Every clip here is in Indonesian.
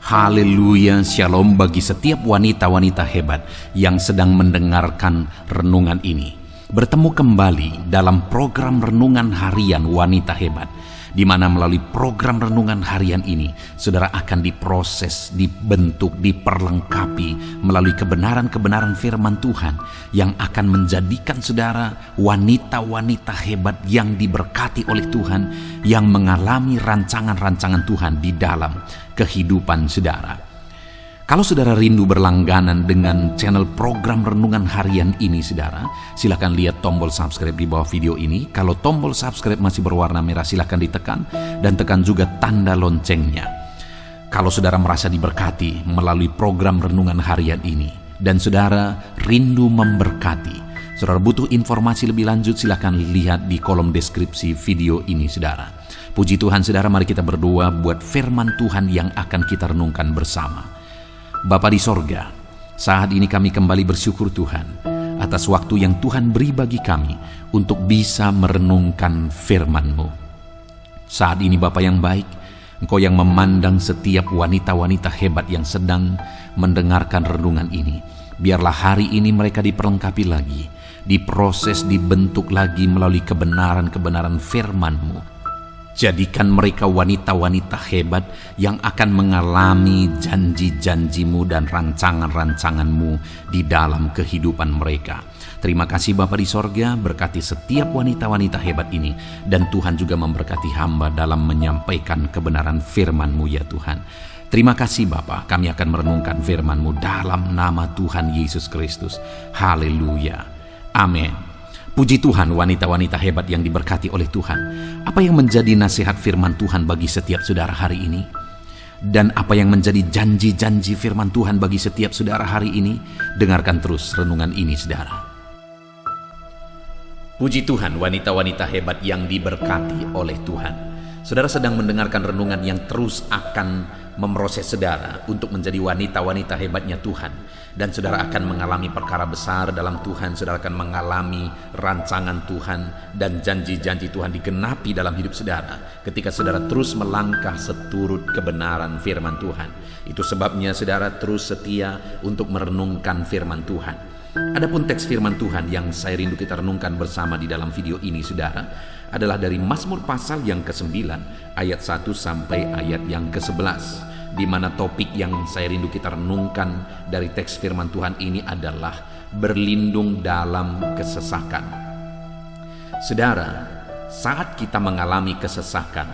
Haleluya, shalom bagi setiap wanita-wanita hebat yang sedang mendengarkan renungan ini. Bertemu kembali dalam program Renungan Harian Wanita Hebat, di mana melalui program Renungan Harian ini, saudara akan diproses, dibentuk, diperlengkapi melalui kebenaran-kebenaran firman Tuhan yang akan menjadikan saudara wanita-wanita hebat yang diberkati oleh Tuhan, yang mengalami rancangan-rancangan Tuhan di dalam kehidupan saudara. Kalau saudara rindu berlangganan dengan channel program Renungan Harian ini, saudara, silakan lihat tombol subscribe di bawah video ini. Kalau tombol subscribe masih berwarna merah, silakan ditekan dan tekan juga tanda loncengnya. Kalau saudara merasa diberkati melalui program Renungan Harian ini dan saudara rindu memberkati, saudara butuh informasi lebih lanjut, silakan lihat di kolom deskripsi video ini, saudara. Puji Tuhan, saudara, mari kita berdoa buat firman Tuhan yang akan kita renungkan bersama. Bapa di sorga, saat ini kami kembali bersyukur Tuhan atas waktu yang Tuhan beri bagi kami untuk bisa merenungkan firman-Mu. Saat ini Bapa yang baik, Engkau yang memandang setiap wanita-wanita hebat yang sedang mendengarkan renungan ini. Biarlah hari ini mereka diperlengkapi lagi, diproses, dibentuk lagi melalui kebenaran-kebenaran firman-Mu. Jadikan mereka wanita-wanita hebat yang akan mengalami janji-janji-Mu dan rancangan-rancangan-Mu di dalam kehidupan mereka. Terima kasih Bapa di sorga, berkati setiap wanita-wanita hebat ini, dan Tuhan juga memberkati hamba dalam menyampaikan kebenaran firman-Mu ya Tuhan. Terima kasih Bapa, kami akan merenungkan firman-Mu dalam nama Tuhan Yesus Kristus. Haleluya. Amin. Puji Tuhan, wanita-wanita hebat yang diberkati oleh Tuhan. Apa yang menjadi nasihat firman Tuhan bagi setiap saudara hari ini? Dan apa yang menjadi janji-janji firman Tuhan bagi setiap saudara hari ini? Dengarkan terus renungan ini, saudara. Puji Tuhan, wanita-wanita hebat yang diberkati oleh Tuhan. Saudara sedang mendengarkan renungan yang terus akan memproses saudara untuk menjadi wanita-wanita hebatnya Tuhan. Dan saudara akan mengalami perkara besar dalam Tuhan. Saudara akan mengalami rancangan Tuhan dan janji-janji Tuhan digenapi dalam hidup saudara ketika saudara terus melangkah seturut kebenaran firman Tuhan. Itu sebabnya saudara terus setia untuk merenungkan firman Tuhan. Adapun teks firman Tuhan yang saya rindu kita renungkan bersama di dalam video ini, saudara, adalah dari Mazmur pasal yang ke-9 ayat 1 sampai ayat yang ke-11, di mana topik yang saya rindu kita renungkan dari teks firman Tuhan ini adalah berlindung dalam kesesakan. Saudara, saat kita mengalami kesesakan,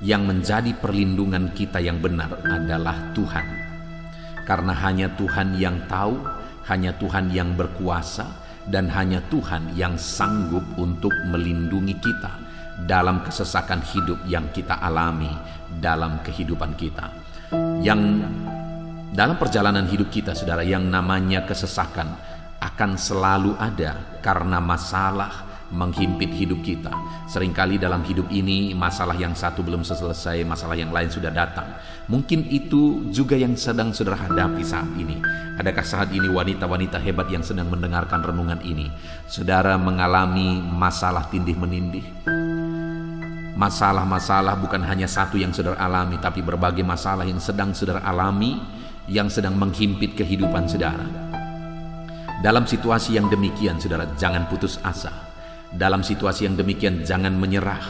yang menjadi perlindungan kita yang benar adalah Tuhan. Karena hanya Tuhan yang tahu, hanya Tuhan yang berkuasa, dan hanya Tuhan yang sanggup untuk melindungi kita dalam kesesakan hidup yang kita alami dalam kehidupan kita. Yang dalam perjalanan hidup kita, saudara, yang namanya kesesakan akan selalu ada karena masalah menghimpit hidup kita. Seringkali dalam hidup ini masalah yang satu belum selesai, masalah yang lain sudah datang. Mungkin itu juga yang sedang saudara hadapi saat ini. Adakah saat ini wanita-wanita hebat yang sedang mendengarkan renungan ini, saudara mengalami masalah tindih menindih? Masalah-masalah bukan hanya satu yang saudara alami, tapi berbagai masalah yang sedang saudara alami, yang sedang menghimpit kehidupan saudara. Dalam situasi yang demikian, saudara, jangan putus asa. Dalam situasi yang demikian jangan menyerah,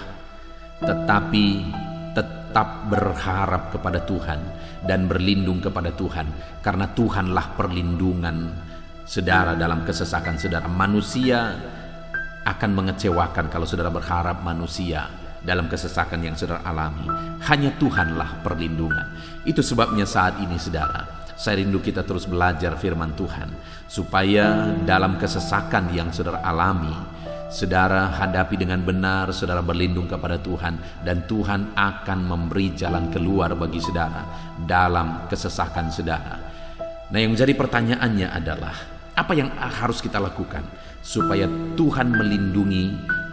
tetapi tetap berharap kepada Tuhan dan berlindung kepada Tuhan, karena Tuhanlah perlindungan saudara dalam kesesakan saudara. Manusia akan mengecewakan kalau saudara berharap manusia dalam kesesakan yang saudara alami. Hanya Tuhanlah perlindungan. Itu sebabnya saat ini, saudara, saya rindu kita terus belajar firman Tuhan, supaya dalam kesesakan yang saudara alami, saudara hadapi dengan benar, saudara berlindung kepada Tuhan, dan Tuhan akan memberi jalan keluar bagi saudara dalam kesesakan saudara. Nah, yang menjadi pertanyaannya adalah, apa yang harus kita lakukan supaya Tuhan melindungi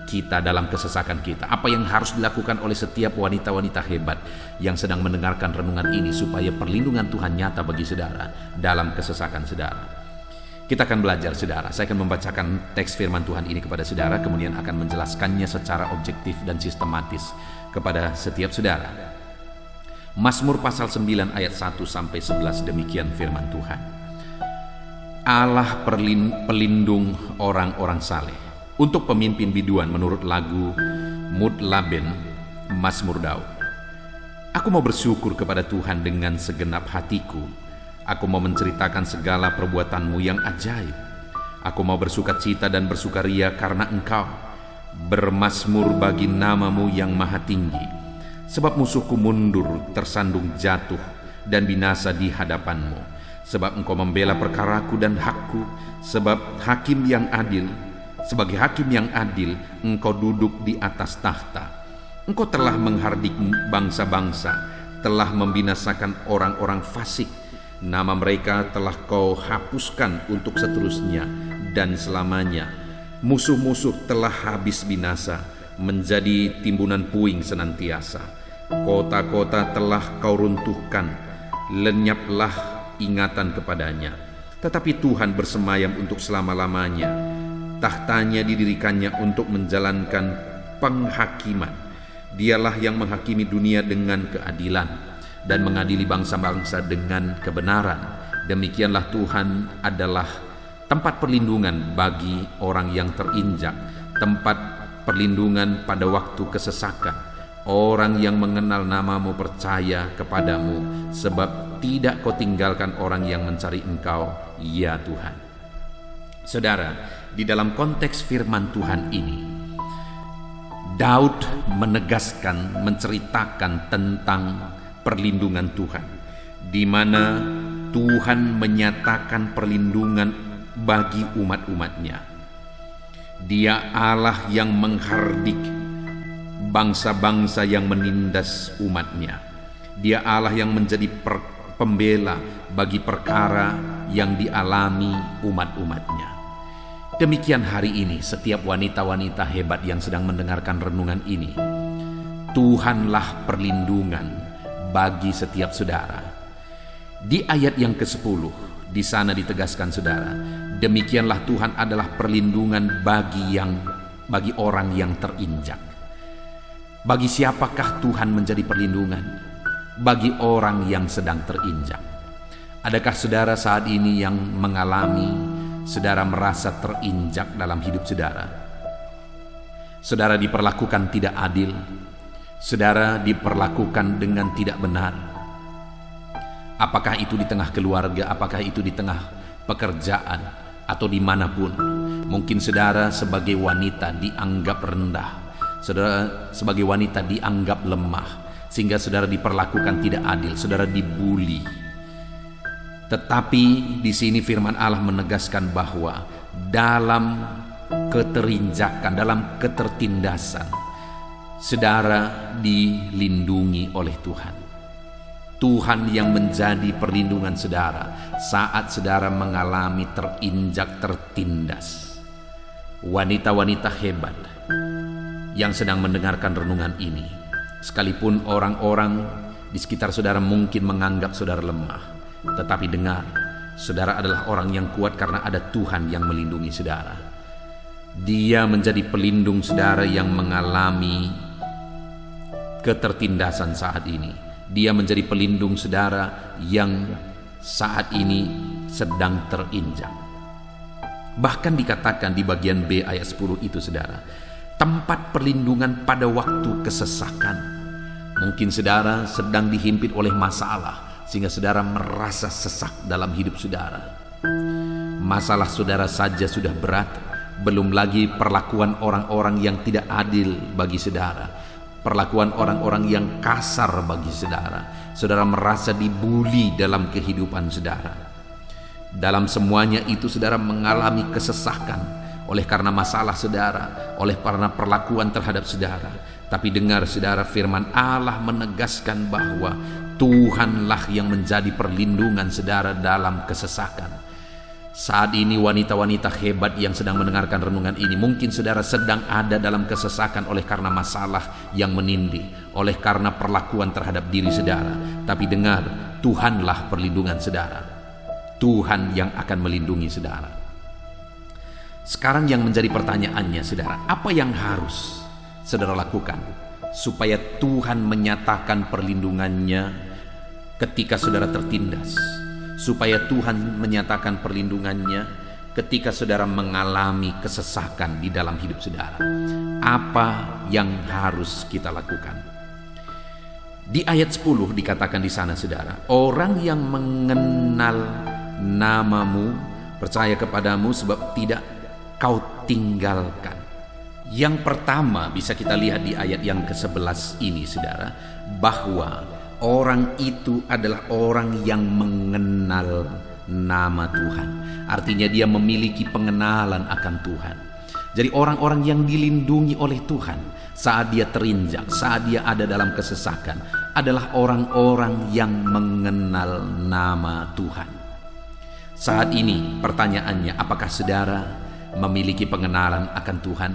kita dalam kesesakan kita? Apa yang harus dilakukan oleh setiap wanita-wanita hebat yang sedang mendengarkan renungan ini supaya perlindungan Tuhan nyata bagi saudara dalam kesesakan saudara? Kita akan belajar, saudara. Saya akan membacakan teks firman Tuhan ini kepada saudara, kemudian akan menjelaskannya secara objektif dan sistematis kepada setiap saudara. Mazmur pasal 9 ayat 1-11 demikian firman Tuhan. Allah pelindung orang-orang saleh. Untuk pemimpin biduan menurut lagu Mutlaben Mazmur Daud. Aku mau bersyukur kepada Tuhan dengan segenap hatiku. Aku mau menceritakan segala perbuatanmu yang ajaib. Aku mau bersukacita dan bersukaria karena Engkau. Bermazmur bagi namamu yang maha tinggi. Sebab musuhku mundur, tersandung jatuh, dan binasa di hadapanmu. Sebab Engkau membela perkaraku dan hakku. Sebab hakim yang adil, sebagai hakim yang adil, Engkau duduk di atas tahta. Engkau telah menghardik bangsa-bangsa, telah membinasakan orang-orang fasik. Nama mereka telah Kau hapuskan untuk seterusnya dan selamanya. Musuh-musuh telah habis binasa, menjadi timbunan puing senantiasa. Kota-kota telah Kau runtuhkan, lenyaplah ingatan kepadanya. Tetapi Tuhan bersemayam untuk selama-lamanya. Tahtanya didirikannya untuk menjalankan penghakiman. Dialah yang menghakimi dunia dengan keadilan dan mengadili bangsa-bangsa dengan kebenaran. Demikianlah Tuhan adalah tempat perlindungan bagi orang yang terinjak, tempat perlindungan pada waktu kesesakan. Orang yang mengenal namamu percaya kepadamu, sebab tidak Kau tinggalkan orang yang mencari Engkau, ya Tuhan. Saudara, di dalam konteks firman Tuhan ini, Daud menegaskan, menceritakan tentang perlindungan Tuhan, di mana Tuhan menyatakan perlindungan bagi umat-umatnya. Dia Allah yang menghardik bangsa-bangsa yang menindas umatnya. Dia Allah yang menjadi pembela bagi perkara yang dialami umat-umatnya. Demikian hari ini setiap wanita-wanita hebat yang sedang mendengarkan renungan ini. Tuhanlah perlindungan bagi setiap saudara. Di ayat yang ke-10 di sana ditegaskan saudara, demikianlah Tuhan adalah perlindungan bagi orang yang terinjak. Bagi siapakah Tuhan menjadi perlindungan? Bagi orang yang sedang terinjak. Adakah saudara saat ini yang mengalami, saudara merasa terinjak dalam hidup saudara? Saudara diperlakukan tidak adil, saudara diperlakukan dengan tidak benar. Apakah itu di tengah keluarga, apakah itu di tengah pekerjaan, atau dimanapun. Mungkin saudara sebagai wanita dianggap rendah, saudara sebagai wanita dianggap lemah, sehingga saudara diperlakukan tidak adil, saudara dibuli. Tetapi di sini firman Allah menegaskan bahwa dalam keterinjakan, dalam ketertindasan, saudara dilindungi oleh Tuhan. Tuhan yang menjadi perlindungan saudara saat saudara mengalami terinjak, tertindas. Wanita-wanita hebat yang sedang mendengarkan renungan ini, sekalipun orang-orang di sekitar saudara mungkin menganggap saudara lemah, tetapi dengar, saudara adalah orang yang kuat karena ada Tuhan yang melindungi saudara. Dia menjadi pelindung saudara yang mengalami ketertindasan saat ini. Dia menjadi pelindung saudara yang saat ini sedang terinjak. Bahkan dikatakan di bagian B ayat 10 itu saudara, tempat perlindungan pada waktu kesesakan. Mungkin saudara sedang dihimpit oleh masalah sehingga saudara merasa sesak dalam hidup saudara. Masalah saudara saja sudah berat, belum lagi perlakuan orang-orang yang tidak adil bagi saudara, perlakuan orang-orang yang kasar bagi saudara. Saudara merasa dibuli dalam kehidupan saudara. Dalam semuanya itu saudara mengalami kesesakan oleh karena masalah saudara, oleh karena perlakuan terhadap saudara. Tapi dengar saudara, firman Allah menegaskan bahwa Tuhanlah yang menjadi perlindungan saudara dalam kesesakan. Saat ini wanita-wanita hebat yang sedang mendengarkan renungan ini, mungkin saudara sedang ada dalam kesesakan oleh karena masalah yang menindih, oleh karena perlakuan terhadap diri saudara. Tapi dengar, Tuhanlah perlindungan saudara. Tuhan yang akan melindungi saudara. Sekarang yang menjadi pertanyaannya saudara, apa yang harus saudara lakukan supaya Tuhan menyatakan perlindungannya ketika saudara tertindas, supaya Tuhan menyatakan perlindungannya ketika saudara mengalami kesesakan di dalam hidup saudara. Apa yang harus kita lakukan? Di ayat 10 dikatakan di sana, saudara, orang yang mengenal namamu percaya kepadamu sebab tidak kau tinggalkan. Yang pertama bisa kita lihat di ayat yang ke-11 ini, saudara, bahwa orang itu adalah orang yang mengenal nama Tuhan. Artinya dia memiliki pengenalan akan Tuhan. Jadi orang-orang yang dilindungi oleh Tuhan saat dia terinjak, saat dia ada dalam kesesakan, adalah orang-orang yang mengenal nama Tuhan. Saat ini pertanyaannya, apakah saudara memiliki pengenalan akan Tuhan?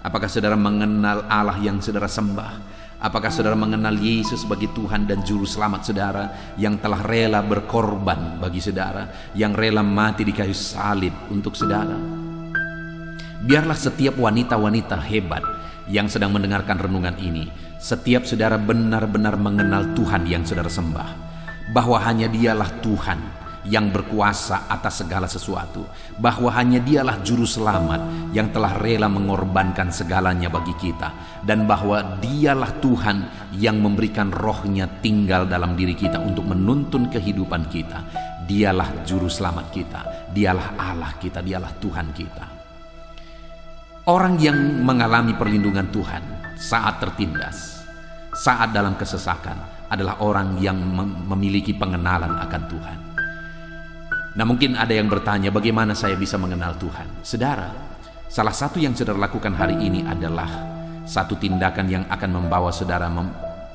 Apakah saudara mengenal Allah yang saudara sembah? Apakah saudara mengenal Yesus sebagai Tuhan dan Juru Selamat saudara, yang telah rela berkorban bagi saudara, yang rela mati di kayu salib untuk saudara? Biarlah setiap wanita-wanita hebat yang sedang mendengarkan renungan ini, setiap saudara benar-benar mengenal Tuhan yang saudara sembah, bahwa hanya Dialah Tuhan yang berkuasa atas segala sesuatu, bahwa hanya Dialah Juru Selamat yang telah rela mengorbankan segalanya bagi kita, dan bahwa Dialah Tuhan yang memberikan rohnya tinggal dalam diri kita untuk menuntun kehidupan kita. Dialah Juru Selamat kita, Dialah Allah kita, Dialah Tuhan kita. Orang yang mengalami perlindungan Tuhan saat tertindas, saat dalam kesesakan, adalah orang yang memiliki pengenalan akan Tuhan. Nah, mungkin ada yang bertanya, bagaimana saya bisa mengenal Tuhan? Saudara, salah satu yang saudara lakukan hari ini adalah satu tindakan yang akan membawa saudara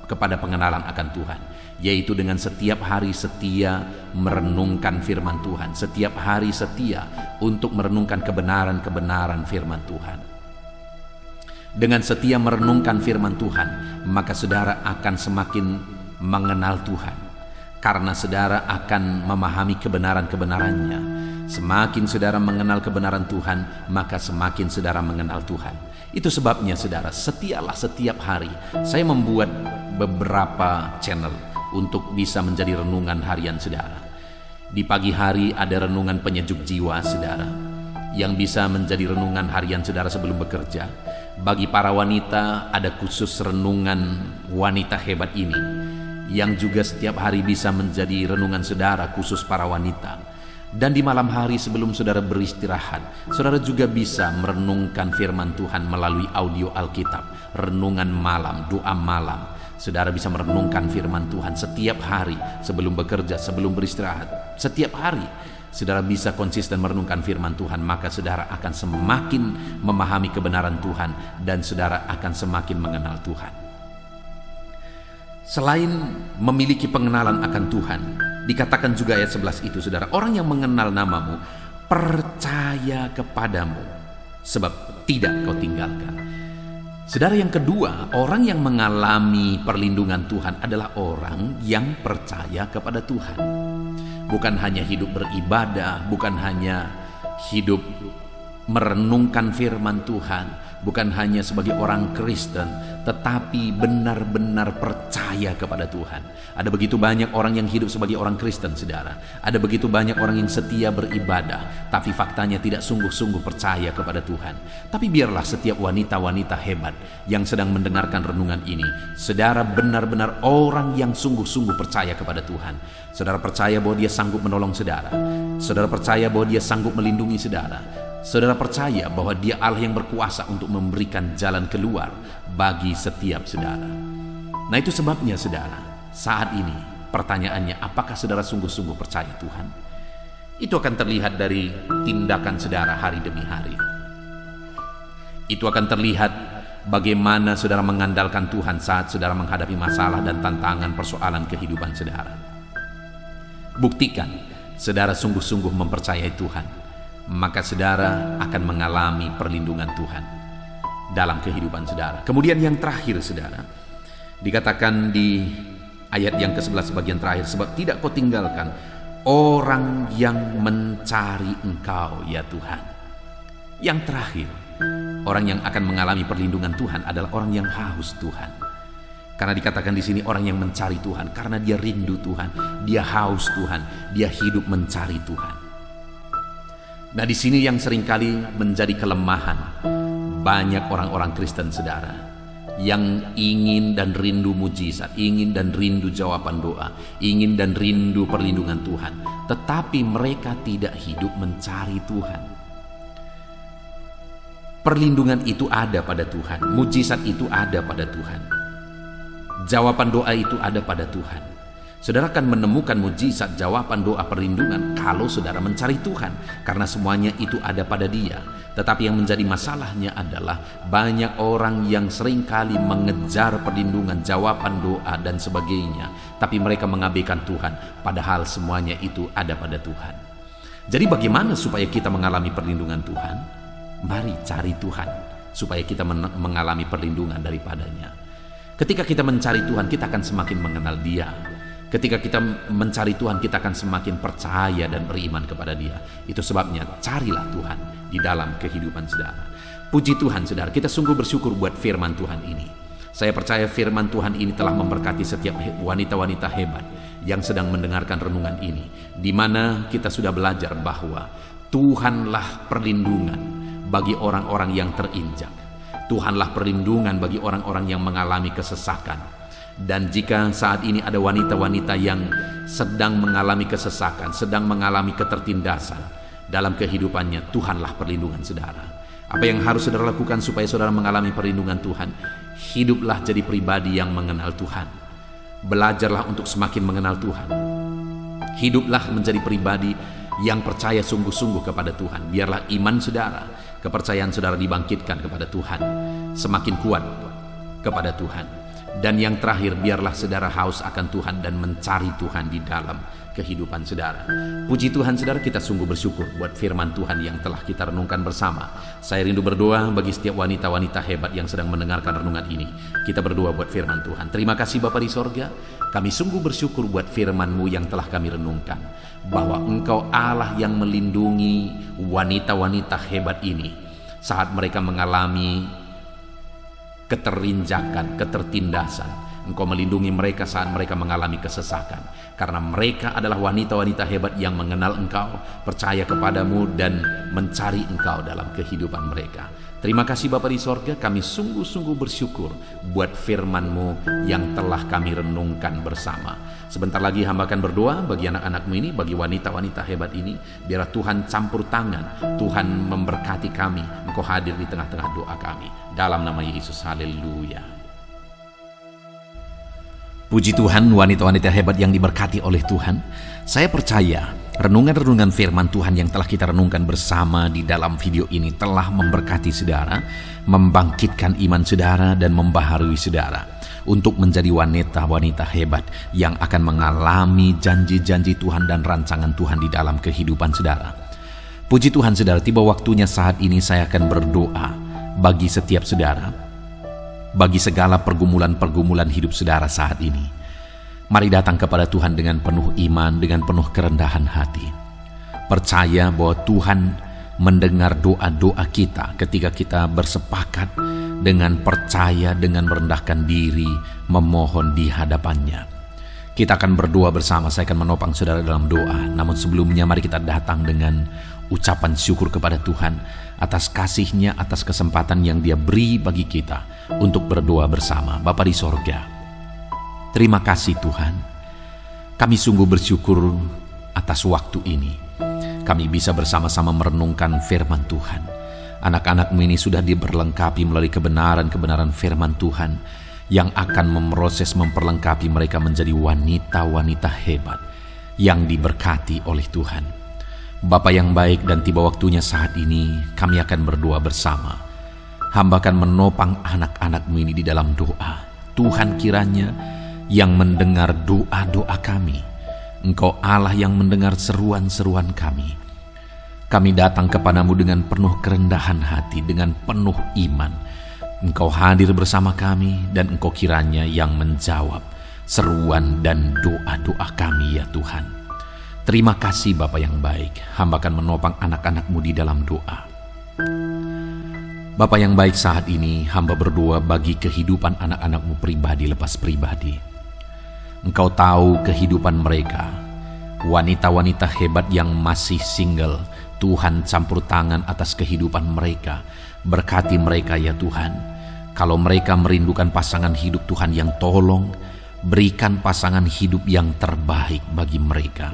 kepada pengenalan akan Tuhan, yaitu dengan setiap hari setia merenungkan firman Tuhan, setiap hari setia untuk merenungkan kebenaran-kebenaran firman Tuhan. Dengan setia merenungkan firman Tuhan, maka saudara akan semakin mengenal Tuhan, karena saudara akan memahami kebenaran-kebenarannya. Semakin saudara mengenal kebenaran Tuhan, maka semakin saudara mengenal Tuhan. Itu sebabnya saudara, setialah setiap hari. Saya membuat beberapa channel untuk bisa menjadi renungan harian saudara. Di pagi hari ada renungan penyejuk jiwa saudara, yang bisa menjadi renungan harian saudara sebelum bekerja. Bagi para wanita ada khusus renungan wanita hebat ini, yang juga setiap hari bisa menjadi renungan saudara khusus para wanita. Dan di malam hari sebelum saudara beristirahat, saudara juga bisa merenungkan firman Tuhan melalui audio Alkitab, renungan malam, doa malam. Saudara bisa merenungkan firman Tuhan setiap hari sebelum bekerja, sebelum beristirahat. Setiap hari saudara bisa konsisten merenungkan firman Tuhan, maka saudara akan semakin memahami kebenaran Tuhan dan saudara akan semakin mengenal Tuhan. Selain memiliki pengenalan akan Tuhan, dikatakan juga ayat 11 itu, saudara, orang yang mengenal namamu percaya kepadamu sebab tidak kau tinggalkan. Saudara, yang kedua, orang yang mengalami perlindungan Tuhan adalah orang yang percaya kepada Tuhan. Bukan hanya hidup beribadah, bukan hanya hidup merenungkan firman Tuhan, bukan hanya sebagai orang Kristen, tetapi benar-benar percaya kepada Tuhan. Ada begitu banyak orang yang hidup sebagai orang Kristen, saudara. Ada begitu banyak orang yang setia beribadah, tapi faktanya tidak sungguh-sungguh percaya kepada Tuhan. Tapi biarlah setiap wanita-wanita hebat yang sedang mendengarkan renungan ini, saudara benar-benar orang yang sungguh-sungguh percaya kepada Tuhan. Saudara percaya bahwa Dia sanggup menolong saudara. Saudara percaya bahwa Dia sanggup melindungi saudara. Saudara percaya bahwa Dia Allah yang berkuasa untuk memberikan jalan keluar bagi setiap saudara. Nah, itu sebabnya saudara, saat ini pertanyaannya, apakah saudara sungguh-sungguh percaya Tuhan? Itu akan terlihat dari tindakan saudara hari demi hari. Itu akan terlihat bagaimana saudara mengandalkan Tuhan saat saudara menghadapi masalah dan tantangan persoalan kehidupan saudara. Buktikan saudara sungguh-sungguh mempercayai Tuhan, maka saudara akan mengalami perlindungan Tuhan dalam kehidupan saudara. Kemudian yang terakhir saudara, dikatakan di ayat yang ke-11 bagian terakhir, sebab tidak kau tinggalkan orang yang mencari Engkau ya Tuhan. Yang terakhir, orang yang akan mengalami perlindungan Tuhan adalah orang yang haus Tuhan. Karena dikatakan di sini orang yang mencari Tuhan, karena dia rindu Tuhan, dia haus Tuhan, dia hidup mencari Tuhan. Nah, di sini yang seringkali menjadi kelemahan banyak orang-orang Kristen, saudara, yang ingin dan rindu mujizat, ingin dan rindu jawaban doa, ingin dan rindu perlindungan Tuhan, tetapi mereka tidak hidup mencari Tuhan. Perlindungan itu ada pada Tuhan, mujizat itu ada pada Tuhan, jawaban doa itu ada pada Tuhan. Saudara akan menemukan mujizat, jawaban doa, perlindungan kalau saudara mencari Tuhan, karena semuanya itu ada pada Dia. Tetapi yang menjadi masalahnya adalah banyak orang yang seringkali mengejar perlindungan, jawaban doa dan sebagainya, tapi mereka mengabaikan Tuhan, padahal semuanya itu ada pada Tuhan. Jadi bagaimana supaya kita mengalami perlindungan Tuhan? Mari cari Tuhan supaya kita mengalami perlindungan daripadanya. Ketika kita mencari Tuhan, kita akan semakin mengenal Dia. Ketika kita mencari Tuhan, kita akan semakin percaya dan beriman kepada Dia. Itu sebabnya carilah Tuhan di dalam kehidupan saudara. Puji Tuhan, saudara, kita sungguh bersyukur buat firman Tuhan ini. Saya percaya firman Tuhan ini telah memberkati setiap wanita-wanita hebat yang sedang mendengarkan renungan ini, di mana kita sudah belajar bahwa Tuhanlah perlindungan bagi orang-orang yang terinjak. Tuhanlah perlindungan bagi orang-orang yang mengalami kesesakan. Dan jika saat ini ada wanita-wanita yang sedang mengalami kesesakan, sedang mengalami ketertindasan dalam kehidupannya, Tuhanlah perlindungan saudara. Apa yang harus saudara lakukan supaya saudara mengalami perlindungan Tuhan? Hiduplah jadi pribadi yang mengenal Tuhan. Belajarlah untuk semakin mengenal Tuhan. Hiduplah menjadi pribadi yang percaya sungguh-sungguh kepada Tuhan. Biarlah iman saudara, kepercayaan saudara dibangkitkan kepada Tuhan, semakin kuat kepada Tuhan. Dan yang terakhir, biarlah saudara haus akan Tuhan dan mencari Tuhan di dalam kehidupan saudara. Puji Tuhan, saudara, kita sungguh bersyukur buat firman Tuhan yang telah kita renungkan bersama. Saya rindu berdoa bagi setiap wanita-wanita hebat yang sedang mendengarkan renungan ini. Kita berdoa buat firman Tuhan. Terima kasih Bapa di sorga, kami sungguh bersyukur buat firman-Mu yang telah kami renungkan, bahwa Engkau Allah yang melindungi wanita-wanita hebat ini saat mereka mengalami keterinjakan, ketertindasan. Engkau melindungi mereka saat mereka mengalami kesesakan, karena mereka adalah wanita-wanita hebat yang mengenal Engkau, percaya kepadamu dan mencari Engkau dalam kehidupan mereka. Terima kasih Bapa di sorga, kami sungguh-sungguh bersyukur buat firman-Mu yang telah kami renungkan bersama. Sebentar lagi hamba akan berdoa bagi anak-anak-Mu ini, bagi wanita-wanita hebat ini. Biarlah Tuhan campur tangan, Tuhan memberkati kami, Engkau hadir di tengah-tengah doa kami. Dalam nama Yesus, haleluya. Puji Tuhan, wanita-wanita hebat yang diberkati oleh Tuhan. Saya percaya renungan-renungan firman Tuhan yang telah kita renungkan bersama di dalam video ini telah memberkati saudara, membangkitkan iman saudara, dan membaharui saudara untuk menjadi wanita-wanita hebat yang akan mengalami janji-janji Tuhan dan rancangan Tuhan di dalam kehidupan saudara. Puji Tuhan, saudara, tiba waktunya saat ini saya akan berdoa bagi setiap saudara, bagi segala pergumulan-pergumulan hidup saudara saat ini. Mari datang kepada Tuhan dengan penuh iman, dengan penuh kerendahan hati. Percaya bahwa Tuhan mendengar doa-doa kita ketika kita bersepakat dengan percaya, dengan merendahkan diri, memohon di hadapannya. Kita akan berdoa bersama, saya akan menopang saudara dalam doa. Namun sebelumnya mari kita datang dengan ucapan syukur kepada Tuhan atas kasih-Nya, atas kesempatan yang Dia beri bagi kita untuk berdoa bersama. Bapa di sorga, terima kasih Tuhan. Kami sungguh bersyukur atas waktu ini. Kami bisa bersama-sama merenungkan firman Tuhan. Anak-anak-Mu ini sudah diberlengkapi melalui kebenaran-kebenaran firman Tuhan yang akan memproses, memperlengkapi mereka menjadi wanita-wanita hebat yang diberkati oleh Tuhan. Bapa yang baik, dan tiba waktunya saat ini kami akan berdoa bersama. Hamba akan menopang anak-anak-Mu ini di dalam doa. Tuhan kiranya yang mendengar doa-doa kami. Engkau Allah yang mendengar seruan-seruan kami. Kami datang kepadamu dengan penuh kerendahan hati, dengan penuh iman. Engkau hadir bersama kami, dan Engkau kiranya yang menjawab seruan dan doa-doa kami ya Tuhan. Terima kasih Bapa yang baik. Hamba akan menopang anak-anak-Mu di dalam doa. Bapa yang baik, saat ini hamba berdoa bagi kehidupan anak-anak-Mu pribadi lepas pribadi. Engkau tahu kehidupan mereka, wanita-wanita hebat yang masih single. Tuhan campur tangan atas kehidupan mereka. Berkati mereka ya Tuhan. Kalau mereka merindukan pasangan hidup, Tuhan yang tolong berikan pasangan hidup yang terbaik bagi mereka.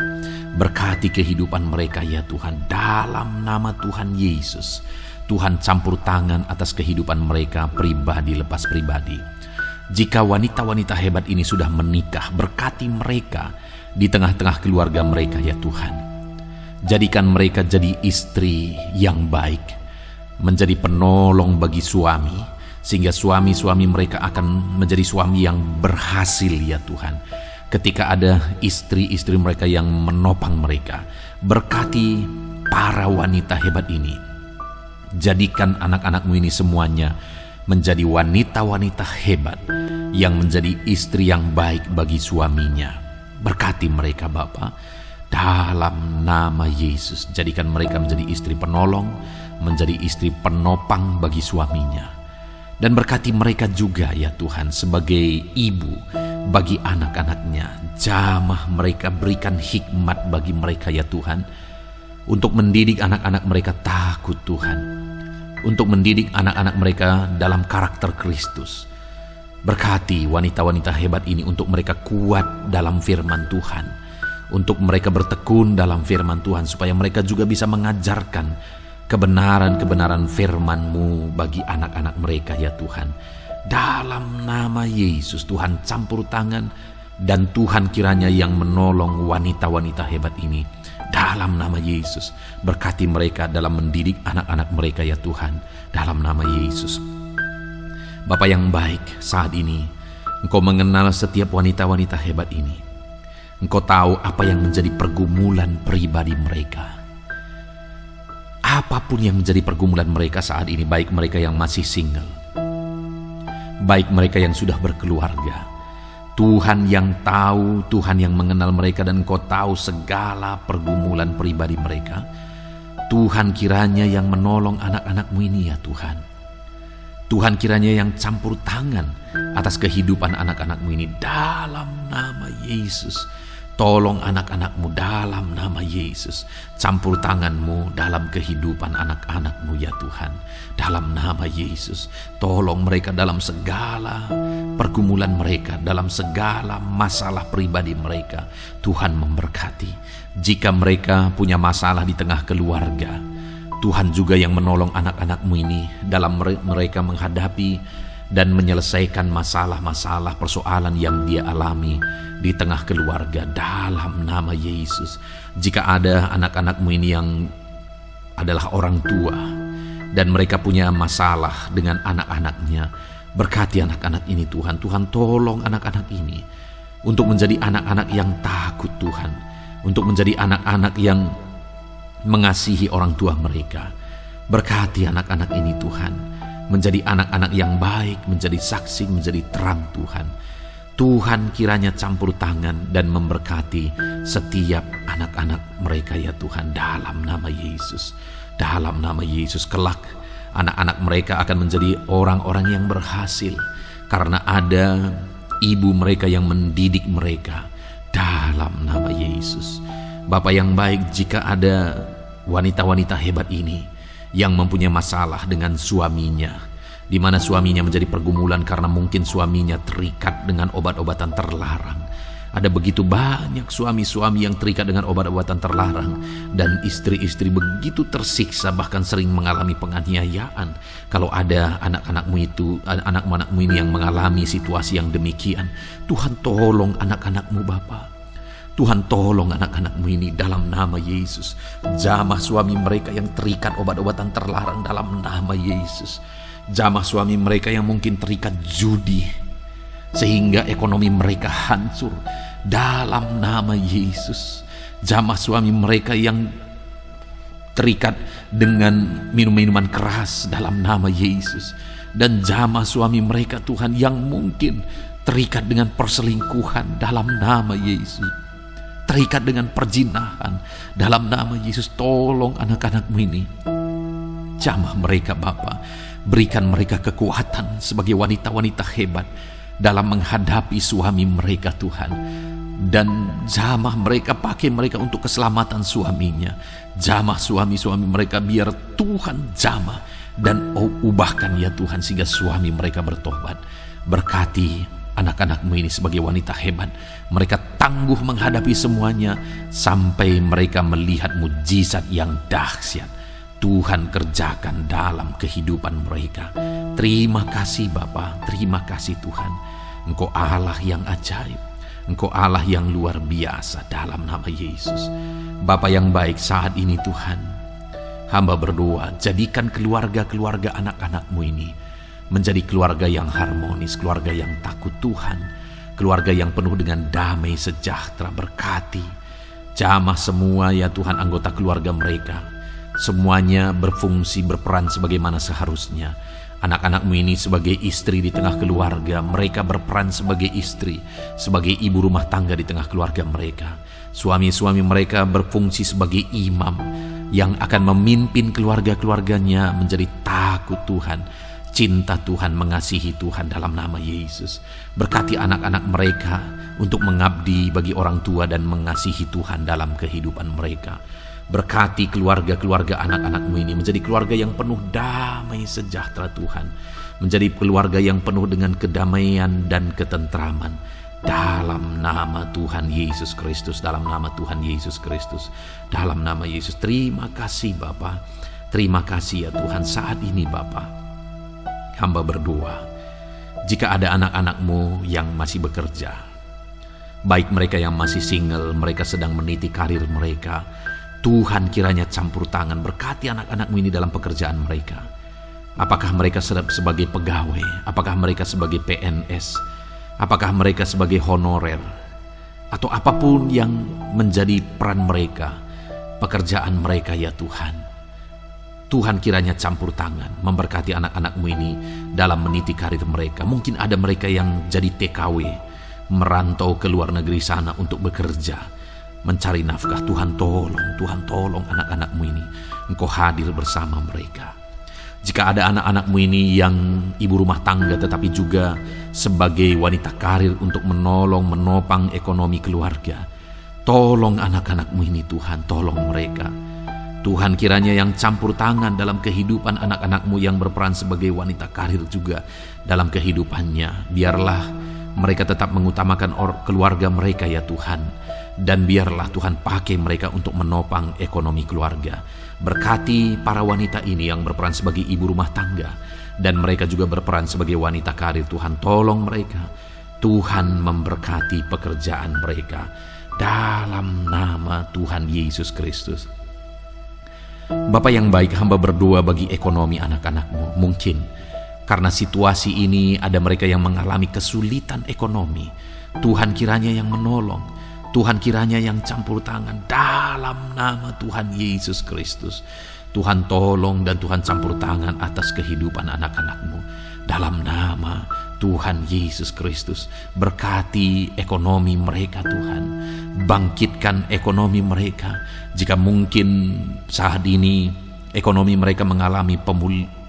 Berkati kehidupan mereka ya Tuhan, dalam nama Tuhan Yesus. Tuhan campur tangan atas kehidupan mereka pribadi lepas pribadi. Jika wanita-wanita hebat ini sudah menikah, berkati mereka di tengah-tengah keluarga mereka ya Tuhan. Jadikan mereka jadi istri yang baik, menjadi penolong bagi suami, sehingga suami-suami mereka akan menjadi suami yang berhasil ya Tuhan. Ketika ada istri-istri mereka yang menopang mereka, berkati para wanita hebat ini. Jadikan anak-anak-Mu ini semuanya menjadi wanita-wanita hebat yang menjadi istri yang baik bagi suaminya. Berkati mereka Bapa, dalam nama Yesus. Jadikan mereka menjadi istri penolong, menjadi istri penopang bagi suaminya. Dan berkati mereka juga ya Tuhan sebagai ibu bagi anak-anaknya. Jamah mereka, berikan hikmat bagi mereka ya Tuhan, untuk mendidik anak-anak mereka takut Tuhan, untuk mendidik anak-anak mereka dalam karakter Kristus. Berkati wanita-wanita hebat ini untuk mereka kuat dalam firman Tuhan, untuk mereka bertekun dalam firman Tuhan, supaya mereka juga bisa mengajarkan kebenaran-kebenaran firman-Mu bagi anak-anak mereka ya Tuhan. Dalam nama Yesus, Tuhan campur tangan, dan Tuhan kiranya yang menolong wanita-wanita hebat ini. Dalam nama Yesus, berkati mereka dalam mendidik anak-anak mereka ya Tuhan. Dalam nama Yesus. Bapa yang baik, saat ini Engkau mengenal setiap wanita-wanita hebat ini. Engkau tahu apa yang menjadi pergumulan pribadi mereka. Apapun yang menjadi pergumulan mereka saat ini, baik mereka yang masih single, baik mereka yang sudah berkeluarga, Tuhan yang tahu, Tuhan yang mengenal mereka, dan Engkau tahu segala pergumulan pribadi mereka. Tuhan kiranya yang menolong anak-anak-Mu ini ya Tuhan. Tuhan kiranya yang campur tangan atas kehidupan anak-anak-Mu ini dalam nama Yesus. Tolong anak-anak-Mu dalam nama Yesus. Campur tangan-Mu dalam kehidupan anak-anak-Mu ya Tuhan. Dalam nama Yesus. Tolong mereka dalam segala pergumulan mereka, dalam segala masalah pribadi mereka. Tuhan memberkati. Jika mereka punya masalah di tengah keluarga, Tuhan juga yang menolong anak-anak-Mu ini dalam mereka menghadapi dan menyelesaikan masalah-masalah persoalan yang dia alami di tengah keluarga dalam nama Yesus. Jika ada anak-anak-Mu ini yang adalah orang tua dan mereka punya masalah dengan anak-anaknya, berkati anak-anak ini Tuhan. Tuhan tolong anak-anak ini untuk menjadi anak-anak yang takut Tuhan, untuk menjadi anak-anak yang mengasihi orang tua mereka. Berkati anak-anak ini Tuhan, menjadi anak-anak yang baik, menjadi saksi, menjadi terang Tuhan. Tuhan kiranya campur tangan dan memberkati setiap anak-anak mereka ya Tuhan, dalam nama Yesus. Dalam nama Yesus, kelak anak-anak mereka akan menjadi orang-orang yang berhasil karena ada ibu mereka yang mendidik mereka, dalam nama Yesus. Bapa yang baik, jika ada wanita-wanita hebat ini yang mempunyai masalah dengan suaminya, di mana suaminya menjadi pergumulan karena mungkin suaminya terikat dengan obat-obatan terlarang. Ada begitu banyak suami-suami yang terikat dengan obat-obatan terlarang, dan istri-istri begitu tersiksa, bahkan sering mengalami penganiayaan. Kalau ada anak-anakmu ini yang mengalami situasi yang demikian, Tuhan tolong anak-anakmu Bapa. Tuhan tolong anak-anak-Mu ini dalam nama Yesus. Jamah suami mereka yang terikat obat-obatan terlarang dalam nama Yesus. Jamah suami mereka yang mungkin terikat judi sehingga ekonomi mereka hancur dalam nama Yesus. Jamah suami mereka yang terikat dengan minum-minuman keras dalam nama Yesus. Dan jamah suami mereka Tuhan yang mungkin terikat dengan perselingkuhan dalam nama Yesus, terikat dengan perzinahan dalam nama Yesus. Tolong anak-anak-Mu ini, jamah mereka Bapa. Berikan mereka kekuatan sebagai wanita-wanita hebat dalam menghadapi suami mereka Tuhan. Dan jamah mereka, pakai mereka untuk keselamatan suaminya. Jamah suami-suami mereka, biar Tuhan jamah dan ubahkan ya Tuhan, sehingga suami mereka bertobat. Berkati anak-anak-Mu ini sebagai wanita hebat. Mereka tangguh menghadapi semuanya sampai mereka melihat mujizat yang dahsyat Tuhan kerjakan dalam kehidupan mereka. Terima kasih Bapa, terima kasih Tuhan. Engkau Allah yang ajaib, Engkau Allah yang luar biasa, dalam nama Yesus. Bapa yang baik, saat ini Tuhan, hamba berdoa, jadikan keluarga-keluarga anak-anak-Mu ini menjadi keluarga yang harmonis, keluarga yang takut Tuhan, keluarga yang penuh dengan damai sejahtera. Berkati jamah semua ya Tuhan, anggota keluarga mereka, semuanya berfungsi, berperan sebagaimana seharusnya. Anak-anak-Mu ini sebagai istri di tengah keluarga, mereka berperan sebagai istri, sebagai ibu rumah tangga di tengah keluarga mereka. Suami-suami mereka berfungsi sebagai imam yang akan memimpin keluarga-keluarganya menjadi takut Tuhan, cinta Tuhan, mengasihi Tuhan, dalam nama Yesus. Berkati anak-anak mereka untuk mengabdi bagi orang tua dan mengasihi Tuhan dalam kehidupan mereka. Berkati keluarga-keluarga anak-anak-Mu ini menjadi keluarga yang penuh damai sejahtera Tuhan, menjadi keluarga yang penuh dengan kedamaian dan ketentraman, dalam nama Tuhan Yesus Kristus, dalam nama Tuhan Yesus Kristus, dalam nama Yesus. Terima kasih Bapa, terima kasih ya Tuhan. Saat ini Bapa, hamba berdoa, jika ada anak-anak-Mu yang masih bekerja, baik mereka yang masih single, mereka sedang meniti karir mereka, Tuhan kiranya campur tangan, berkati anak-anak-Mu ini dalam pekerjaan mereka. Apakah mereka sebagai pegawai, apakah mereka sebagai PNS, apakah mereka sebagai honorer, atau apapun yang menjadi peran mereka, pekerjaan mereka ya Tuhan. Tuhan kiranya campur tangan, memberkati anak-anak-Mu ini dalam meniti karir mereka. Mungkin ada mereka yang jadi TKW, merantau ke luar negeri sana untuk bekerja, mencari nafkah. Tuhan tolong anak-anak-Mu ini. Engkau hadir bersama mereka. Jika ada anak-anak-Mu ini yang ibu rumah tangga tetapi juga sebagai wanita karir untuk menopang ekonomi keluarga, tolong anak-anak-Mu ini Tuhan, tolong mereka. Tuhan kiranya yang campur tangan dalam kehidupan anak-anak-Mu yang berperan sebagai wanita karir juga dalam kehidupannya. Biarlah mereka tetap mengutamakan keluarga mereka ya Tuhan. Dan biarlah Tuhan pakai mereka untuk menopang ekonomi keluarga. Berkati para wanita ini yang berperan sebagai ibu rumah tangga, dan mereka juga berperan sebagai wanita karir. Tuhan tolong mereka, Tuhan memberkati pekerjaan mereka, dalam nama Tuhan Yesus Kristus. Bapa yang baik, hamba berdoa bagi ekonomi anak-anak-Mu. Mungkin karena situasi ini ada mereka yang mengalami kesulitan ekonomi. Tuhan kiranya yang menolong, Tuhan kiranya yang campur tangan, dalam nama Tuhan Yesus Kristus. Tuhan tolong dan Tuhan campur tangan atas kehidupan anak-anak-Mu, dalam nama Tuhan Yesus Kristus. Berkati ekonomi mereka Tuhan, bangkitkan ekonomi mereka. Jika mungkin saat ini ekonomi mereka mengalami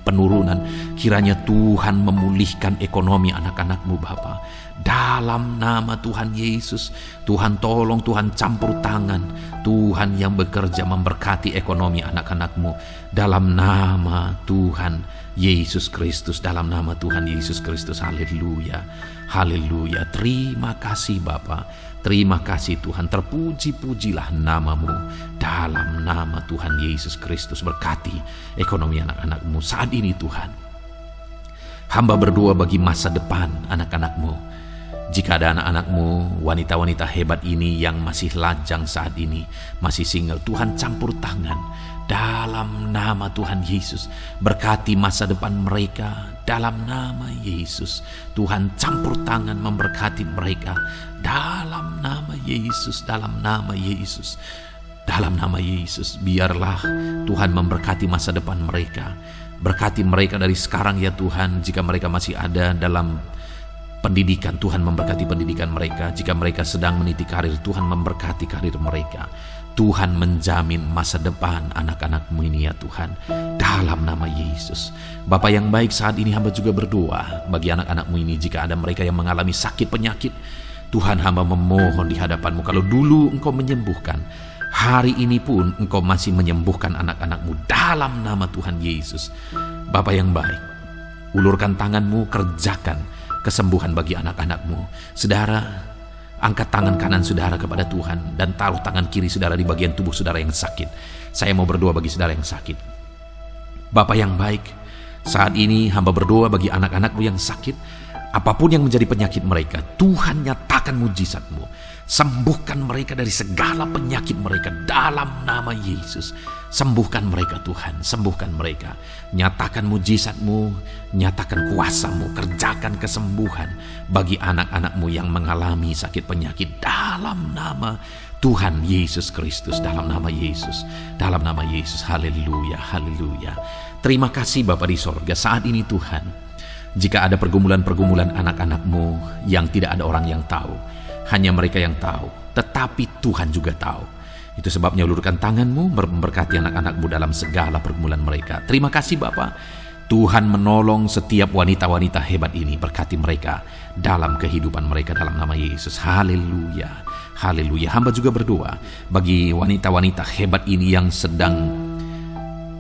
penurunan, kiranya Tuhan memulihkan ekonomi anak-anak-Mu Bapa, dalam nama Tuhan Yesus. Tuhan tolong, Tuhan campur tangan, Tuhan yang bekerja memberkati ekonomi anak-anak-Mu, dalam nama Tuhan Yesus Kristus, dalam nama Tuhan Yesus Kristus. Haleluya, haleluya. Terima kasih Bapa, terima kasih Tuhan. Terpuji-pujilah nama-Mu, dalam nama Tuhan Yesus Kristus. Berkati ekonomi anak-anak-Mu saat ini Tuhan. Hamba berdoa bagi masa depan anak-anak-Mu. Jika ada anak-anak-Mu, wanita-wanita hebat ini yang masih lajang saat ini, masih single, Tuhan campur tangan, dalam nama Tuhan Yesus. Berkati masa depan mereka, dalam nama Yesus. Tuhan campur tangan memberkati mereka, dalam nama Yesus, dalam nama Yesus, dalam nama Yesus. Biarlah Tuhan memberkati masa depan mereka. Berkati mereka dari sekarang ya Tuhan. Jika mereka masih ada dalam pendidikan, Tuhan memberkati pendidikan mereka. Jika mereka sedang meniti karir, Tuhan memberkati karir mereka. Tuhan menjamin masa depan anak-anak-Mu ini ya Tuhan, dalam nama Yesus. Bapa yang baik, saat ini hamba juga berdoa bagi anak-anak-Mu ini. Jika ada mereka yang mengalami sakit penyakit, Tuhan, hamba memohon di hadapan-Mu, kalau dulu Engkau menyembuhkan, hari ini pun Engkau masih menyembuhkan anak-anak-Mu dalam nama Tuhan Yesus. Bapa yang baik, ulurkan tangan-Mu, kerjakan kesembuhan bagi anak-anak-Mu. Saudara, angkat tangan kanan saudara kepada Tuhan dan taruh tangan kiri saudara di bagian tubuh saudara yang sakit. Saya mau berdoa bagi saudara yang sakit. Bapa yang baik, saat ini hamba berdoa bagi anak-anak-Mu yang sakit. Apapun yang menjadi penyakit mereka, Tuhan nyatakan mujizat-Mu. Sembuhkan mereka dari segala penyakit mereka dalam nama Yesus. Sembuhkan mereka Tuhan, sembuhkan mereka. Nyatakan mujizat-Mu, nyatakan kuasa-Mu, kerjakan kesembuhan bagi anak-anak-Mu yang mengalami sakit penyakit dalam nama Tuhan Yesus Kristus, dalam nama Yesus, dalam nama Yesus. Haleluya, haleluya. Terima kasih Bapa di sorga. Saat ini Tuhan, jika ada pergumulan-pergumulan anak-anak-Mu yang tidak ada orang yang tahu, hanya mereka yang tahu, tetapi Tuhan juga tahu. Itu sebabnya ulurkan tangan-Mu, memberkati anak-anak-Mu dalam segala pergumulan mereka. Terima kasih Bapa. Tuhan menolong setiap wanita-wanita hebat ini. Berkati mereka dalam kehidupan mereka dalam nama Yesus. Haleluya, haleluya. Hamba juga berdoa bagi wanita-wanita hebat ini yang sedang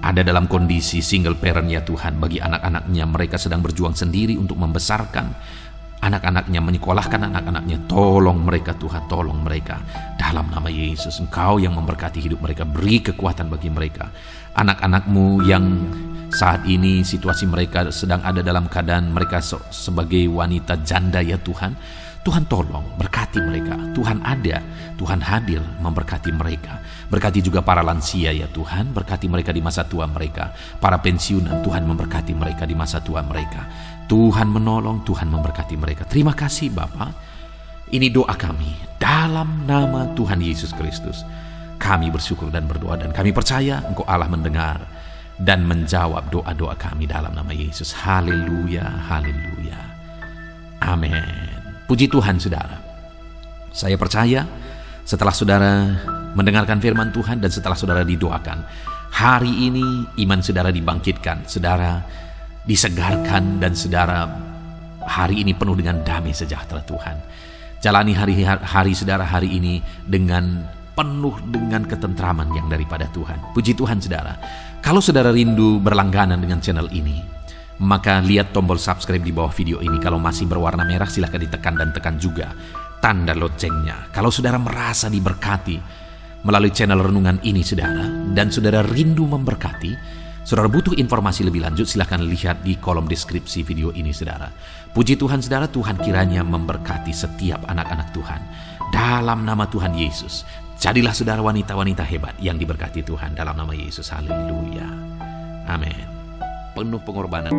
ada dalam kondisi single parent ya Tuhan. Bagi anak-anaknya, mereka sedang berjuang sendiri untuk membesarkan anak-anaknya, menyekolahkan anak-anaknya. Tolong mereka Tuhan, tolong mereka dalam nama Yesus. Engkau yang memberkati hidup mereka, beri kekuatan bagi mereka. Anak-anak-Mu yang saat ini situasi mereka sedang ada dalam keadaan mereka sebagai wanita janda ya Tuhan. Tuhan tolong berkati mereka. Tuhan ada, Tuhan hadir memberkati mereka. Berkati juga para lansia ya Tuhan. Berkati mereka di masa tua mereka. Para pensiunan, Tuhan memberkati mereka di masa tua mereka. Tuhan menolong, Tuhan memberkati mereka. Terima kasih Bapa. Ini doa kami dalam nama Tuhan Yesus Kristus. Kami bersyukur dan berdoa, dan kami percaya Engkau Allah mendengar dan menjawab doa-doa kami dalam nama Yesus. Haleluya, haleluya. Amin. Puji Tuhan saudara. Saya percaya setelah saudara mendengarkan firman Tuhan dan setelah saudara didoakan, hari ini iman saudara dibangkitkan, saudara disegarkan, dan saudara hari ini penuh dengan damai sejahtera Tuhan. Jalani hari saudara hari ini dengan penuh dengan ketentraman yang daripada Tuhan. Puji Tuhan saudara. Kalau saudara rindu berlangganan dengan channel ini, maka lihat tombol subscribe di bawah video ini. Kalau masih berwarna merah, silahkan ditekan dan tekan juga tanda loncengnya. Kalau saudara merasa diberkati melalui channel renungan ini saudara, dan saudara rindu memberkati, saudara butuh informasi lebih lanjut, silahkan lihat di kolom deskripsi video ini saudara. Puji Tuhan saudara, Tuhan kiranya memberkati setiap anak-anak Tuhan dalam nama Tuhan Yesus. Jadilah saudara wanita-wanita hebat yang diberkati Tuhan dalam nama Yesus. Haleluya, amin. Penuh pengorbanan.